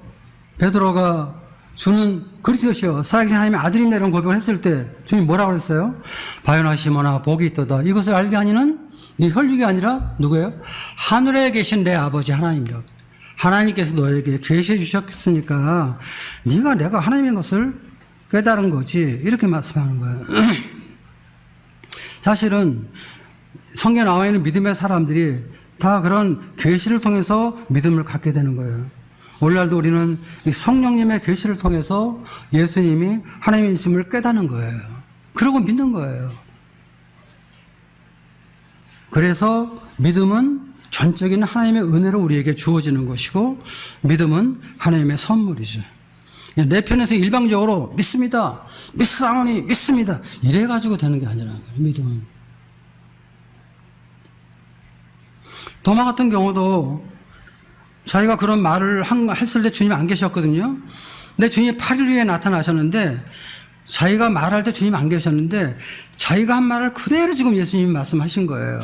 베드로가 주는 그리스도시여 살아계신 하나님의 아들입니다 이런 고백을 했을 때 주님 뭐라고 그랬어요? 바요나 시모나 복이 있도다. 이것을 알게 하니는 네 혈육이 아니라 누구예요? 하늘에 계신 내 아버지 하나님이라고. 하나님께서 너에게 계시해 주셨으니까 네가 내가 하나님인 것을 깨달은 거지 이렇게 말씀하는 거예요. 사실은 성경에 나와 있는 믿음의 사람들이 다 그런 계시를 통해서 믿음을 갖게 되는 거예요. 오늘날도 우리는 이 성령님의 계시를 통해서 예수님이 하나님이심을 깨닫는 거예요. 그러고 믿는 거예요. 그래서 믿음은 전적인 하나님의 은혜로 우리에게 주어지는 것이고 믿음은 하나님의 선물이죠. 내 편에서 일방적으로 믿습니다. 믿사오니 믿습니다. 이래가지고 되는 게 아니라는 거예요. 믿음은. 도마 같은 경우도 자기가 그런 말을 했을 때 주님이 안 계셨거든요. 근데 주님이 8일 후에 나타나셨는데 자기가 말할 때 주님이 안 계셨는데 자기가 한 말을 그대로 지금 예수님이 말씀하신 거예요.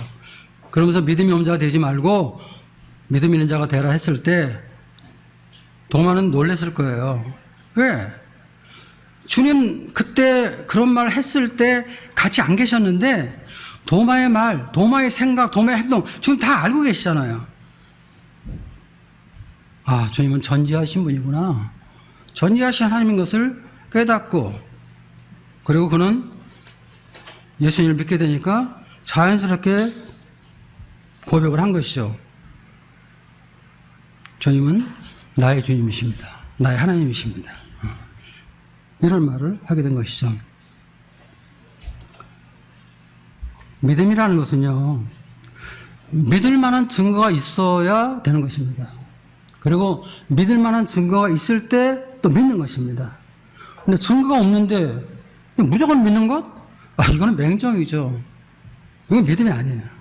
그러면서 믿음이 없는 자가 되지 말고 믿음 있는 자가 되라 했을 때 도마는 놀랬을 거예요. 왜? 주님 그때 그런 말 했을 때 같이 안 계셨는데 도마의 말, 도마의 생각, 도마의 행동 지금 다 알고 계시잖아요. 주님은 전지하신 분이구나. 전지하신 하나님인 것을 깨닫고 그리고 그는 예수님을 믿게 되니까 자연스럽게 고백을 한 것이죠. 주님은 나의 주님이십니다. 나의 하나님이십니다. 이런 말을 하게 된 것이죠. 믿음이라는 것은요, 믿을 만한 증거가 있어야 되는 것입니다. 그리고 믿을 만한 증거가 있을 때 또 믿는 것입니다. 근데 증거가 없는데 무조건 믿는 것? 이거는 맹정이죠. 이건 믿음이 아니에요.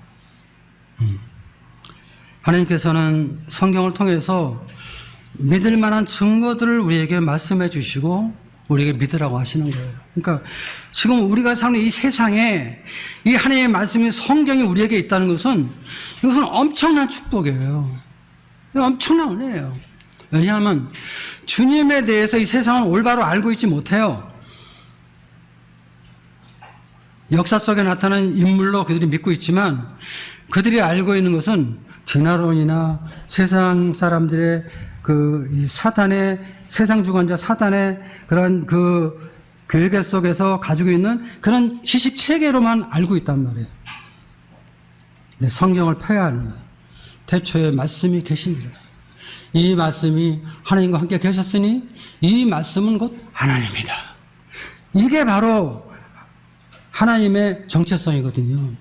하나님께서는 성경을 통해서 믿을 만한 증거들을 우리에게 말씀해 주시고 우리에게 믿으라고 하시는 거예요. 그러니까 지금 우리가 사는 이 세상에 이 하나님의 말씀이 성경이 우리에게 있다는 것은 이것은 엄청난 축복이에요. 엄청난 은혜예요. 왜냐하면 주님에 대해서 이 세상은 올바로 알고 있지 못해요. 역사 속에 나타난 인물로 그들이 믿고 있지만 그들이 알고 있는 것은 진화론이나 세상 사람들의 이 사탄의 세상 주관자 사단의 그런 그 교회 속에서 가지고 있는 그런 지식 체계로만 알고 있단 말이에요. 네, 성경을 펴야 하는 거예요. 태초에 말씀이 계시니라. 이 말씀이 하나님과 함께 계셨으니 이 말씀은 곧 하나님이다. 이게 바로 하나님의 정체성이거든요.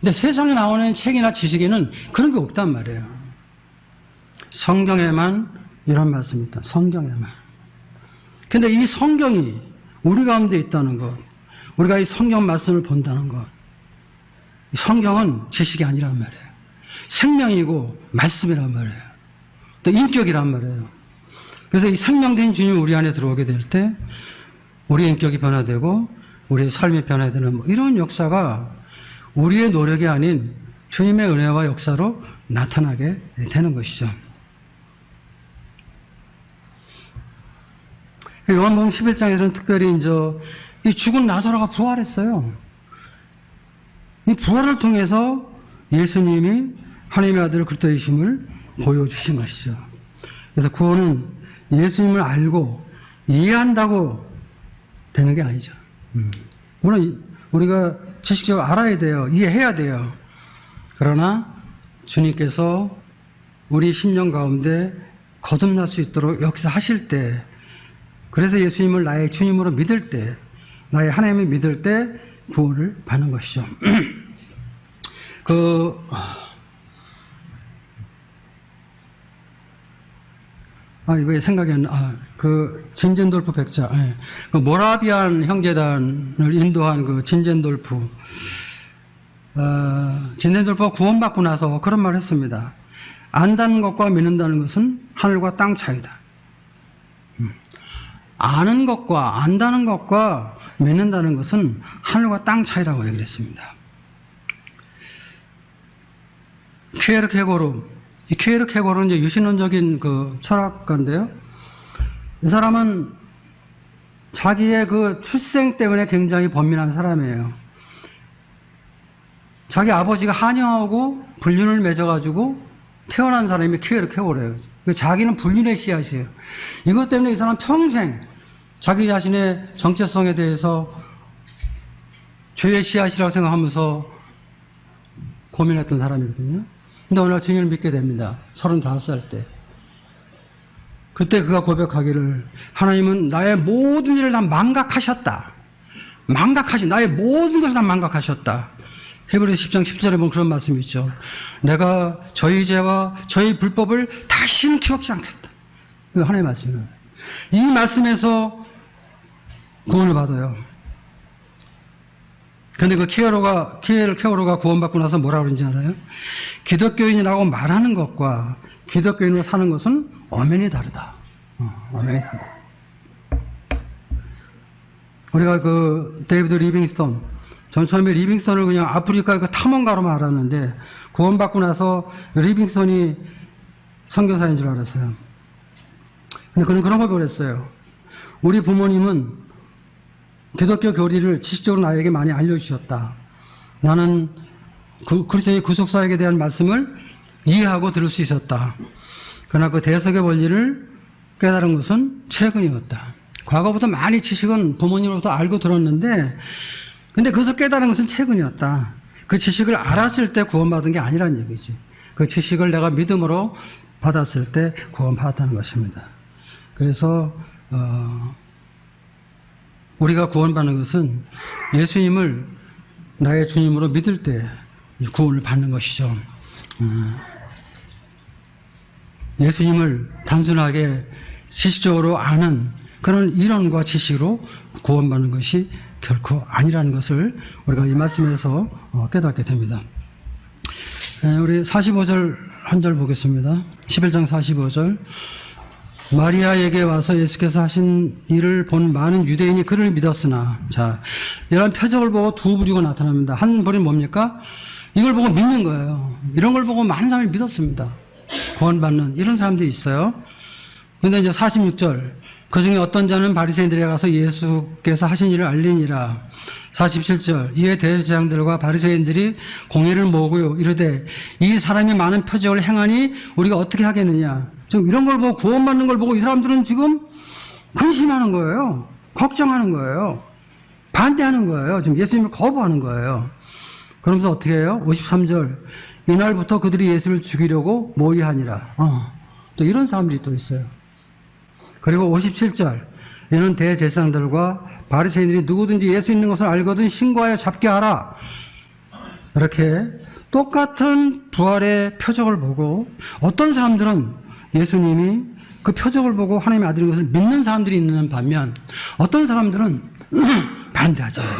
근데 세상에 나오는 책이나 지식에는 그런 게 없단 말이에요. 성경에만 이런 말씀이 있다. 성경에만. 근데 이 성경이 우리 가운데 있다는 것, 우리가 이 성경 말씀을 본다는 것, 성경은 지식이 아니란 말이에요. 생명이고 말씀이란 말이에요. 또 인격이란 말이에요. 그래서 이 생명된 주님이 우리 안에 들어오게 될 때 우리의 인격이 변화되고 우리의 삶이 변화되는 뭐 이런 역사가 우리의 노력이 아닌 주님의 은혜와 역사로 나타나게 되는 것이죠. 요한복음 11장에서는 특별히 이제 이 죽은 나사로가 부활했어요. 이 부활을 통해서 예수님이 하나님의 아들 그리스도이심을 보여주신 것이죠. 그래서 구원은 예수님을 알고 이해한다고 되는 게 아니죠. 물론 우리가 지식적으로 알아야 돼요. 이해해야 돼요. 그러나 주님께서 우리 심령 가운데 거듭날 수 있도록 역사하실 때, 그래서 예수님을 나의 주님으로 믿을 때, 나의 하나님을 믿을 때 구원을 받는 것이죠. 왜 생각이 안 나? 진젠돌프 백자. 그 모라비안 형제단을 인도한 그 진젠돌프. 진젠돌프가 구원받고 나서 그런 말을 했습니다. 안다는 것과 믿는다는 것은 하늘과 땅 차이다. 아는 것과 안다는 것과 믿는다는 것은 하늘과 땅 차이라고 얘기를 했습니다. 퀴에르케고르. 이 퀴에르케고르는 이제 유신론적인 그 철학가인데요. 이 사람은 자기의 그 출생 때문에 굉장히 번민한 사람이에요. 자기 아버지가 한여하고 불륜을 맺어가지고 태어난 사람이 퀴에르케고르예요. 자기는 불륜의 씨앗이에요. 이것 때문에 이 사람은 평생 자기 자신의 정체성에 대해서 죄의 씨앗이라고 생각하면서 고민했던 사람이거든요. 근데 어느 날 주님을 믿게 됩니다. 35살 때. 그때 그가 고백하기를, 하나님은 나의 모든 일을 다 망각하셨다. 나의 모든 것을 다 망각하셨다. 히브리서 10장 10절에 보면 그런 말씀이 있죠. 내가 저희 죄와 저희 불법을 다시는 기억지 않겠다. 이거 하나님의 말씀이에요. 이 말씀에서 구원을 받아요. 근데 그 퀴에르케고르가 구원받고 나서 뭐라 그런지 알아요? 기독교인이라고 말하는 것과 기독교인으로 사는 것은 엄연히 다르다. 엄연히 다르다. 우리가 그 데이비드 리빙스턴, 전 처음에 리빙스턴을 그냥 아프리카의 그 탐험가로만 알았는데 구원받고 나서 리빙스턴이 선교사인 줄 알았어요. 근데 그는 그런 걸 그랬어요. 우리 부모님은 기독교 교리를 지식적으로 나에게 많이 알려주셨다. 나는 그리스도의 구속사역에 대한 말씀을 이해하고 들을 수 있었다. 그러나 그 대석의 원리를 깨달은 것은 최근이었다. 과거부터 많이 지식은 부모님으로부터 알고 들었는데, 근데 그것을 깨달은 것은 최근이었다. 그 지식을 알았을 때 구원받은 게 아니란 얘기지. 그 지식을 내가 믿음으로 받았을 때 구원받았다는 것입니다. 그래서 우리가 구원받는 것은 예수님을 나의 주님으로 믿을 때 구원을 받는 것이죠. 예수님을 단순하게 지식적으로 아는 그런 이론과 지식으로 구원받는 것이 결코 아니라는 것을 우리가 이 말씀에서 깨닫게 됩니다. 우리 45절 한 절 보겠습니다. 11장 45절. 마리아에게 와서 예수께서 하신 일을 본 많은 유대인이 그를 믿었으나, 자, 이런 표적을 보고 두 부류가 나타납니다. 한 부류는 뭡니까? 이걸 보고 믿는 거예요. 이런 걸 보고 많은 사람이 믿었습니다. 구원받는 이런 사람들이 있어요. 그런데 이제 46절, 그 중에 어떤 자는 바리새인들에 가서 예수께서 하신 일을 알리니라. 47절, 이에 대제사장들과 바리새인들이 공회를 모으고 이르되 이 사람이 많은 표적을 행하니 우리가 어떻게 하겠느냐. 지금 이런 걸 보고 구원받는 걸 보고 이 사람들은 지금 근심하는 거예요. 걱정하는 거예요. 반대하는 거예요. 지금 예수님을 거부하는 거예요. 그러면서 어떻게 해요? 53절. 이날부터 그들이 예수를 죽이려고 모의하니라. 또 이런 사람들이 또 있어요. 그리고 57절. 이는 대제사장들과 바리새인들이 누구든지 예수 있는 것을 알거든 신고하여 잡게 하라. 이렇게 똑같은 부활의 표적을 보고 어떤 사람들은 예수님이 그 표적을 보고 하나님의 아들인 것을 믿는 사람들이 있는 반면 어떤 사람들은 반대하잖아요.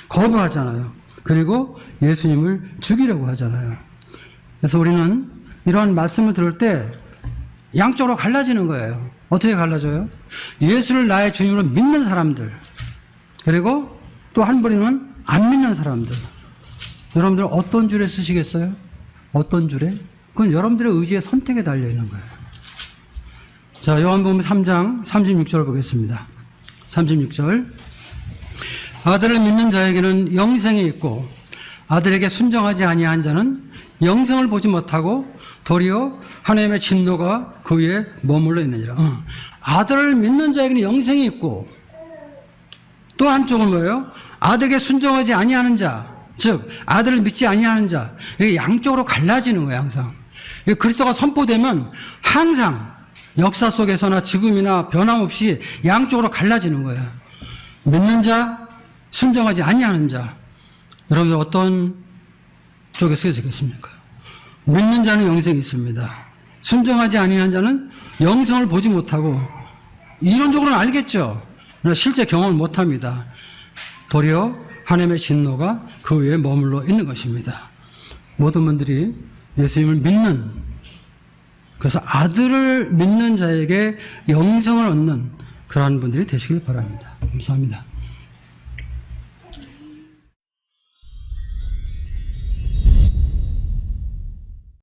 거부하잖아요. 그리고 예수님을 죽이려고 하잖아요. 그래서 우리는 이런 말씀을 들을 때 양쪽으로 갈라지는 거예요. 어떻게 갈라져요? 예수를 나의 주님으로 믿는 사람들, 그리고 또 한 부류는 안 믿는 사람들. 여러분들 어떤 줄에 쓰시겠어요? 어떤 줄에? 그건 여러분들의 의지의 선택에 달려 있는 거예요. 자, 요한복음 3장 36절 보겠습니다. 36절. 아들을 믿는 자에게는 영생이 있고 아들에게 순종하지 아니한 자는 영생을 보지 못하고 도리어 하나님의 진노가 그 위에 머물러 있느니라. 아들을 믿는 자에게는 영생이 있고 또 한쪽은 뭐예요? 아들에게 순종하지 아니하는 자, 즉 아들을 믿지 아니하는 자. 이게 양쪽으로 갈라지는 거예요. 항상 그리스도가 선포되면 항상 역사 속에서나 지금이나 변함없이 양쪽으로 갈라지는 거예요. 믿는 자, 순종하지 아니하는 자. 여러분들 어떤 쪽에 쓰여지겠습니까? 믿는 자는 영생이 있습니다. 순종하지 아니한 자는 영생을 보지 못하고, 이론적으로는 알겠죠. 그러나 실제 경험을 못합니다. 도리어 하나님의 진노가 그 위에 머물러 있는 것입니다. 모든 분들이 예수님을 믿는, 그래서 아들을 믿는 자에게 영생을 얻는 그러한 분들이 되시길 바랍니다. 감사합니다.